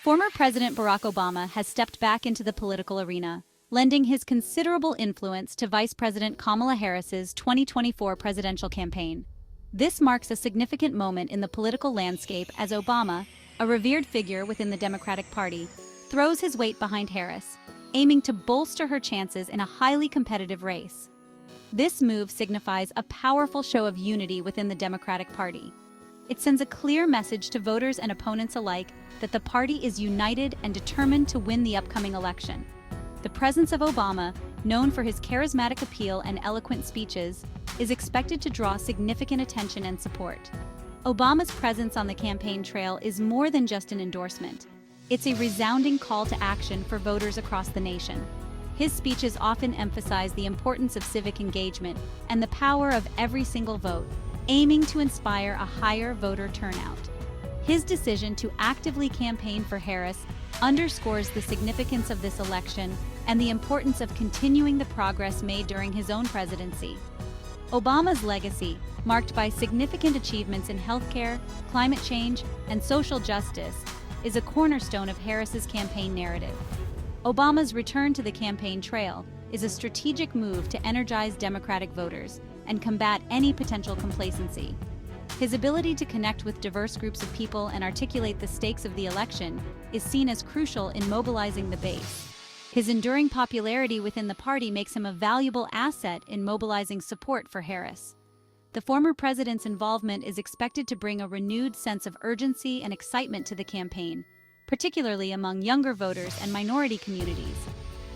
Former President Barack Obama has stepped back into the political arena, lending his considerable influence to Vice President Kamala Harris's 2024 presidential campaign. This marks a significant moment in the political landscape as Obama, a revered figure within the Democratic Party, throws his weight behind Harris, aiming to bolster her chances in a highly competitive race. This move signifies a powerful show of unity within the Democratic Party. It sends a clear message to voters and opponents alike that the party is united and determined to win the upcoming election. The presence of Obama, known for his charismatic appeal and eloquent speeches, is expected to draw significant attention and support. Obama's presence on the campaign trail is more than just an endorsement. It's a resounding call to action for voters across the nation. His speeches often emphasize the importance of civic engagement and the power of every single vote, aiming to inspire a higher voter turnout. His decision to actively campaign for Harris underscores the significance of this election and the importance of continuing the progress made during his own presidency. Obama's legacy, marked by significant achievements in healthcare, climate change, and social justice, is a cornerstone of Harris's campaign narrative. Obama's return to the campaign trail is a strategic move to energize Democratic voters and combat any potential complacency. His ability to connect with diverse groups of people and articulate the stakes of the election is seen as crucial in mobilizing the base. His enduring popularity within the party makes him a valuable asset in mobilizing support for Harris. The former president's involvement is expected to bring a renewed sense of urgency and excitement to the campaign, particularly among younger voters and minority communities.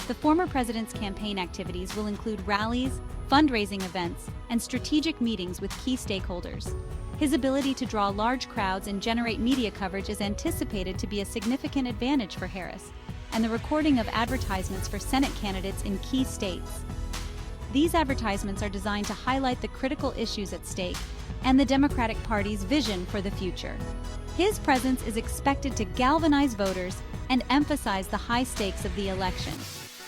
The former president's campaign activities will include rallies, fundraising events, and strategic meetings with key stakeholders. His ability to draw large crowds and generate media coverage is anticipated to be a significant advantage for Harris, and the recording of advertisements for Senate candidates in key states. These advertisements are designed to highlight the critical issues at stake and the Democratic Party's vision for the future. His presence is expected to galvanize voters and emphasize the high stakes of the election.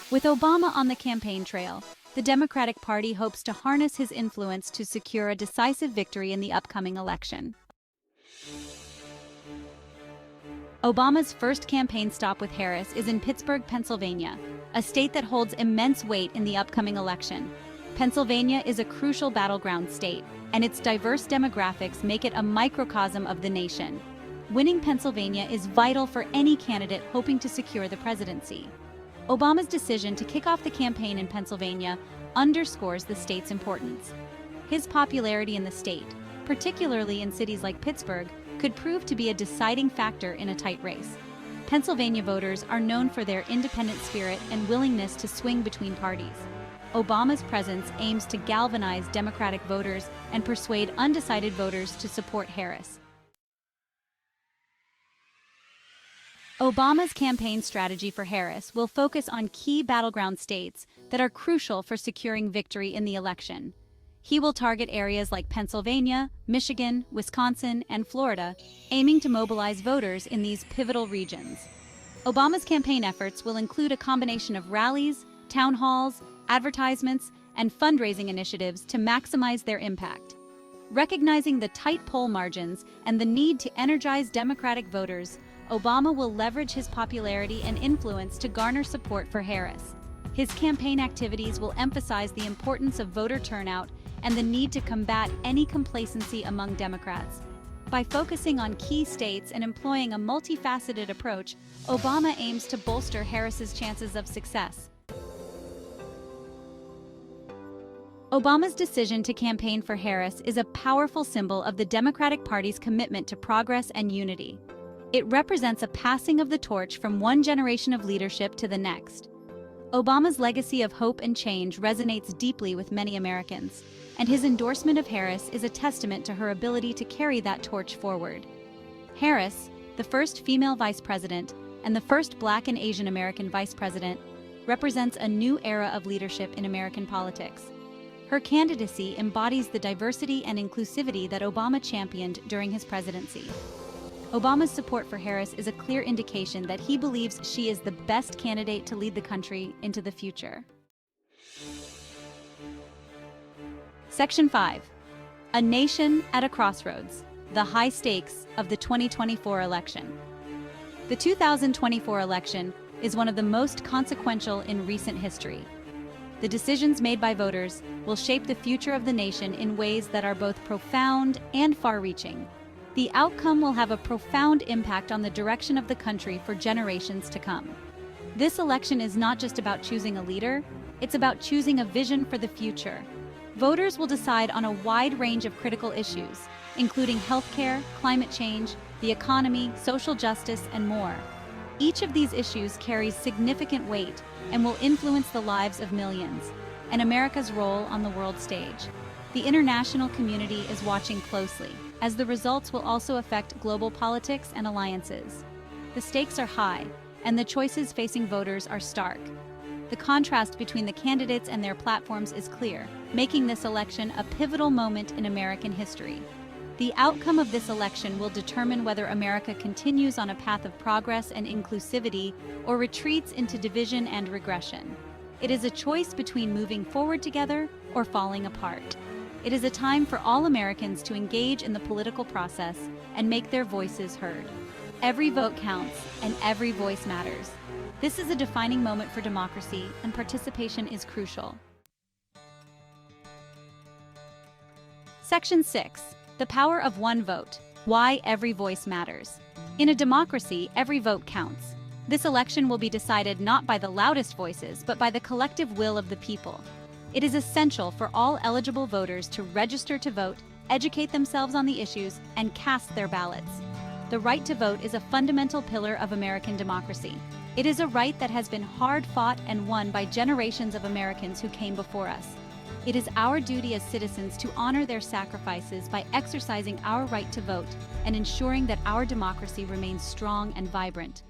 With Obama on the campaign trail, the Democratic Party hopes to harness his influence to secure a decisive victory in the upcoming election. Obama's first campaign stop with Harris is in Pittsburgh, Pennsylvania, a state that holds immense weight in the upcoming election. Pennsylvania is a crucial battleground state, and its diverse demographics make it a microcosm of the nation. Winning Pennsylvania is vital for any candidate hoping to secure the presidency. Obama's decision to kick off the campaign in Pennsylvania underscores the state's importance. His popularity in the state, particularly in cities like Pittsburgh, could prove to be a deciding factor in a tight race. Pennsylvania voters are known for their independent spirit and willingness to swing between parties. Obama's presence aims to galvanize Democratic voters and persuade undecided voters to support Harris. Obama's campaign strategy for Harris will focus on key battleground states that are crucial for securing victory in the election. He will target areas like Pennsylvania, Michigan, Wisconsin, and Florida, aiming to mobilize voters in these pivotal regions. Obama's campaign efforts will include a combination of rallies, town halls, advertisements, and fundraising initiatives to maximize their impact. Recognizing the tight poll margins and the need to energize Democratic voters, Obama will leverage his popularity and influence to garner support for Harris. His campaign activities will emphasize the importance of voter turnout and the need to combat any complacency among Democrats. By focusing on key states and employing a multifaceted approach, Obama aims to bolster Harris's chances of success. Obama's decision to campaign for Harris is a powerful symbol of the Democratic Party's commitment to progress and unity. It represents a passing of the torch from one generation of leadership to the next. Obama's legacy of hope and change resonates deeply with many Americans, and his endorsement of Harris is a testament to her ability to carry that torch forward. Harris, the first female vice president and the first Black and Asian American vice president, represents a new era of leadership in American politics. Her candidacy embodies the diversity and inclusivity that Obama championed during his presidency. Obama's support for Harris is a clear indication that he believes she is the best candidate to lead the country into the future. Section 5. A nation at a crossroads. The high stakes of the 2024 election. The 2024 election is one of the most consequential in recent history. The decisions made by voters will shape the future of the nation in ways that are both profound and far-reaching. The outcome will have a profound impact on the direction of the country for generations to come. This election is not just about choosing a leader, it's about choosing a vision for the future. Voters will decide on a wide range of critical issues, including healthcare, climate change, the economy, social justice, and more. Each of these issues carries significant weight and will influence the lives of millions, and America's role on the world stage. The international community is watching closely, as the results will also affect global politics and alliances. The stakes are high, and the choices facing voters are stark. The contrast between the candidates and their platforms is clear, making this election a pivotal moment in American history. The outcome of this election will determine whether America continues on a path of progress and inclusivity or retreats into division and regression. It is a choice between moving forward together or falling apart. It is a time for all Americans to engage in the political process and make their voices heard. Every vote counts, and every voice matters. This is a defining moment for democracy, and participation is crucial. Section 6. The power of one vote. Why every voice matters. In a democracy, every vote counts. This election will be decided not by the loudest voices, but by the collective will of the people. It is essential for all eligible voters to register to vote, educate themselves on the issues, and cast their ballots. The right to vote is a fundamental pillar of American democracy. It is a right that has been hard-fought and won by generations of Americans who came before us. It is our duty as citizens to honor their sacrifices by exercising our right to vote and ensuring that our democracy remains strong and vibrant.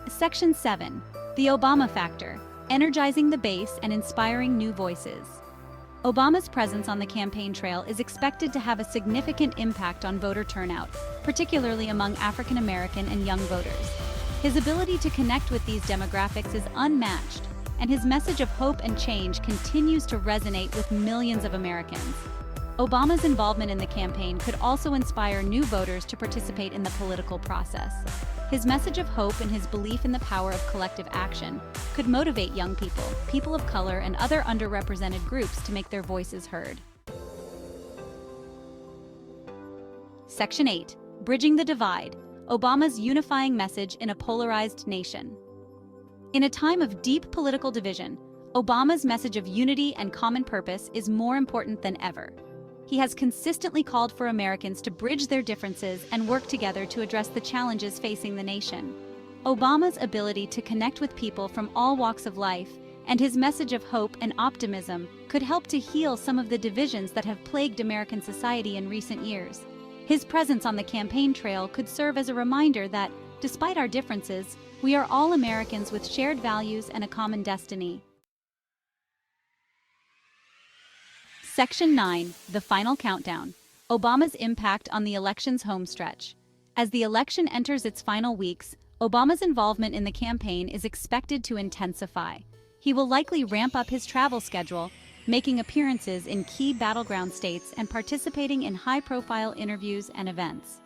Section 7. The Obama Factor, energizing the base and inspiring new voices. Obama's presence on the campaign trail is expected to have a significant impact on voter turnout, particularly among African American and young voters. His ability to connect with these demographics is unmatched, and his message of hope and change continues to resonate with millions of Americans. Obama's involvement in the campaign could also inspire new voters to participate in the political process. His message of hope and his belief in the power of collective action could motivate young people, people of color, and other underrepresented groups to make their voices heard. Section 8. Bridging the Divide. Obama's unifying message in a polarized nation. In a time of deep political division, Obama's message of unity and common purpose is more important than ever. He has consistently called for Americans to bridge their differences and work together to address the challenges facing the nation. Obama's ability to connect with people from all walks of life and his message of hope and optimism could help to heal some of the divisions that have plagued American society in recent years. His presence on the campaign trail could serve as a reminder that, despite our differences, we are all Americans with shared values and a common destiny. Section 9. The Final Countdown. Obama's impact on the election's homestretch. As the election enters its final weeks, Obama's involvement in the campaign is expected to intensify. He will likely ramp up his travel schedule, making appearances in key battleground states and participating in high-profile interviews and events.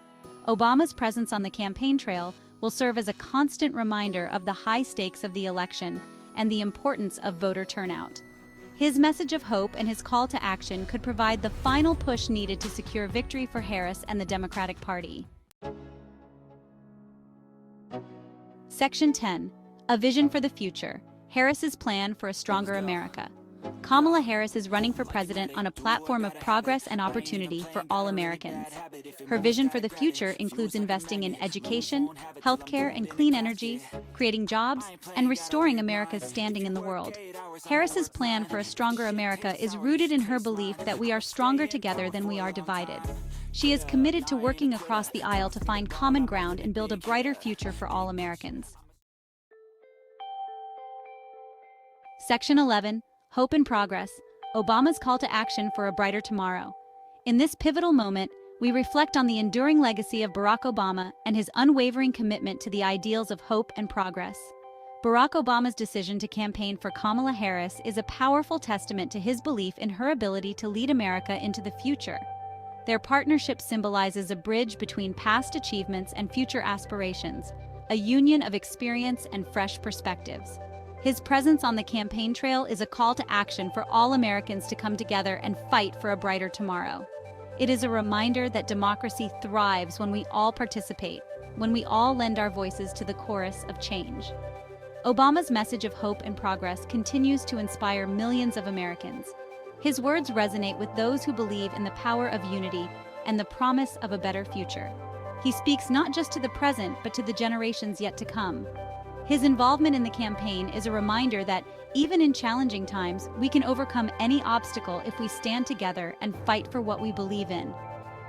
Obama's presence on the campaign trail will serve as a constant reminder of the high stakes of the election and the importance of voter turnout. His message of hope and his call to action could provide the final push needed to secure victory for Harris and the Democratic Party. Section 10. A Vision for the Future. Harris's Plan for a Stronger America. Kamala Harris is running for president on a platform of progress and opportunity for all Americans. Her vision for the future includes investing in education, healthcare, and clean energy, creating jobs, and restoring America's standing in the world. Harris's plan for a stronger America is rooted in her belief that we are stronger together than we are divided. She is committed to working across the aisle to find common ground and build a brighter future for all Americans. Section 11. Hope and Progress. Obama's call to action for a brighter tomorrow. In this pivotal moment, we reflect on the enduring legacy of Barack Obama and his unwavering commitment to the ideals of hope and progress. Barack Obama's decision to campaign for Kamala Harris is a powerful testament to his belief in her ability to lead America into the future. Their partnership symbolizes a bridge between past achievements and future aspirations, a union of experience and fresh perspectives. His presence on the campaign trail is a call to action for all Americans to come together and fight for a brighter tomorrow. It is a reminder that democracy thrives when we all participate, when we all lend our voices to the chorus of change. Obama's message of hope and progress continues to inspire millions of Americans. His words resonate with those who believe in the power of unity and the promise of a better future. He speaks not just to the present, but to the generations yet to come. His involvement in the campaign is a reminder that, even in challenging times, we can overcome any obstacle if we stand together and fight for what we believe in.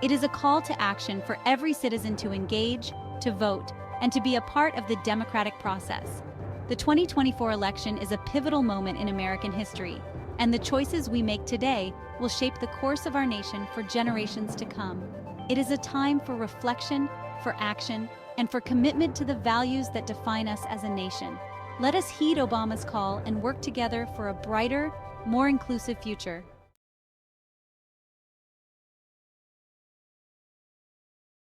It is a call to action for every citizen to engage, to vote, and to be a part of the democratic process. The 2024 election is a pivotal moment in American history, and the choices we make today will shape the course of our nation for generations to come. It is a time for reflection, for action, and for commitment to the values that define us as a nation. Let us heed Obama's call and work together for a brighter, more inclusive future.